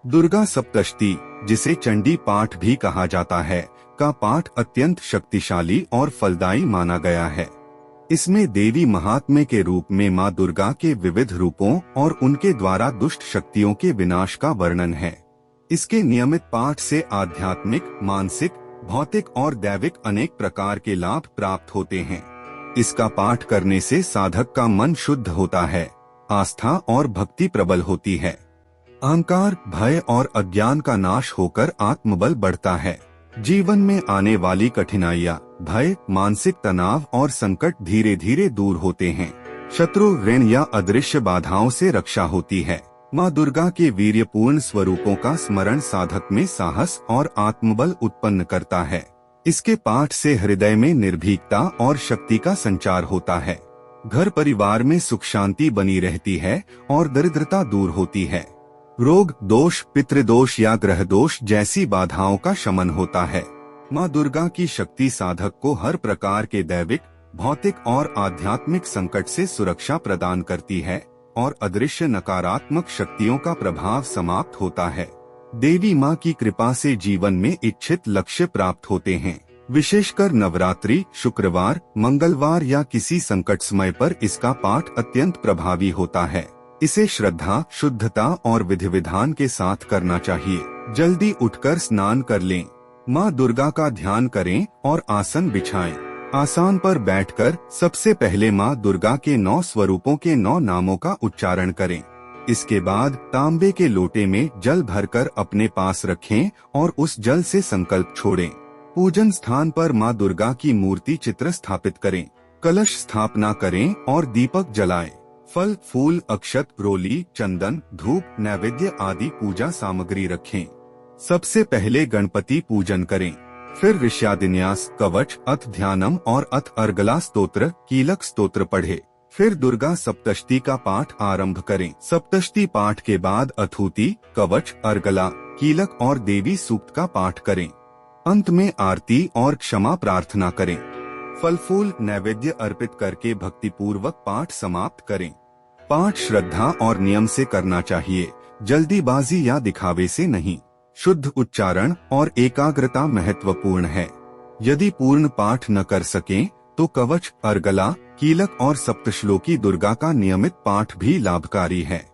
दुर्गा सप्तशती, जिसे चंडी पाठ भी कहा जाता है, का पाठ अत्यंत शक्तिशाली और फलदायी माना गया है। इसमें देवी महात्म्य के रूप में मां दुर्गा के विविध रूपों और उनके द्वारा दुष्ट शक्तियों के विनाश का वर्णन है। इसके नियमित पाठ से आध्यात्मिक, मानसिक, भौतिक और दैविक अनेक प्रकार के लाभ प्राप्त होते हैं। इसका पाठ करने से साधक का मन शुद्ध होता है, आस्था और भक्ति प्रबल होती है। अहंकार, भय और अज्ञान का नाश होकर आत्मबल बढ़ता है। जीवन में आने वाली कठिनाइयाँ, भय, मानसिक तनाव और संकट धीरे धीरे दूर होते हैं। शत्रु, ऋण या अदृश्य बाधाओं से रक्षा होती है। माँ दुर्गा के वीर्यपूर्ण स्वरूपों का स्मरण साधक में साहस और आत्मबल उत्पन्न करता है। इसके पाठ से हृदय में निर्भीकता और शक्ति का संचार होता है। घर परिवार में सुख शांति बनी रहती है और दरिद्रता दूर होती है। रोग, दोष, पितृदोष या ग्रह दोष जैसी बाधाओं का शमन होता है। माँ दुर्गा की शक्ति साधक को हर प्रकार के दैविक, भौतिक और आध्यात्मिक संकट से सुरक्षा प्रदान करती है और अदृश्य नकारात्मक शक्तियों का प्रभाव समाप्त होता है। देवी माँ की कृपा से जीवन में इच्छित लक्ष्य प्राप्त होते हैं। विशेषकर नवरात्रि, शुक्रवार, मंगलवार या किसी संकट समय पर इसका पाठ अत्यंत प्रभावी होता है। इसे श्रद्धा, शुद्धता और विधि विधान के साथ करना चाहिए। जल्दी उठकर स्नान कर लें, माँ दुर्गा का ध्यान करें और आसन बिछाएं। आसन पर बैठकर सबसे पहले माँ दुर्गा के 9 स्वरूपों के 9 नामों का उच्चारण करें। इसके बाद तांबे के लोटे में जल भरकर अपने पास रखें और उस जल से संकल्प छोड़ें। पूजन स्थान पर माँ दुर्गा की मूर्ति चित्र स्थापित करें। कलश स्थापना करें और दीपक जलाएं। फल, फूल, अक्षत, रोली, चंदन, धूप, नैवेद्य आदि पूजा सामग्री रखें। सबसे पहले गणपति पूजन करें, फिर ऋष्यादिन्यास, कवच, अथ ध्यानम और अथ अर्गला स्तोत्र, कीलक स्तोत्र पढ़े। फिर दुर्गा सप्तशती का पाठ आरंभ करें। सप्तशती पाठ के बाद अथूति, कवच, अर्गला, कीलक और देवी सूक्त का पाठ करें। अंत में आरती और क्षमा प्रार्थना करें। फल फूल नैवेद्य अर्पित करके भक्तिपूर्वक पाठ समाप्त करें। पाठ श्रद्धा और नियम से करना चाहिए, जल्दीबाजी या दिखावे से नहीं। शुद्ध उच्चारण और एकाग्रता महत्वपूर्ण है। यदि पूर्ण पाठ न कर सकें तो कवच, अर्गला, कीलक और सप्तश्लोकी दुर्गा का नियमित पाठ भी लाभकारी है।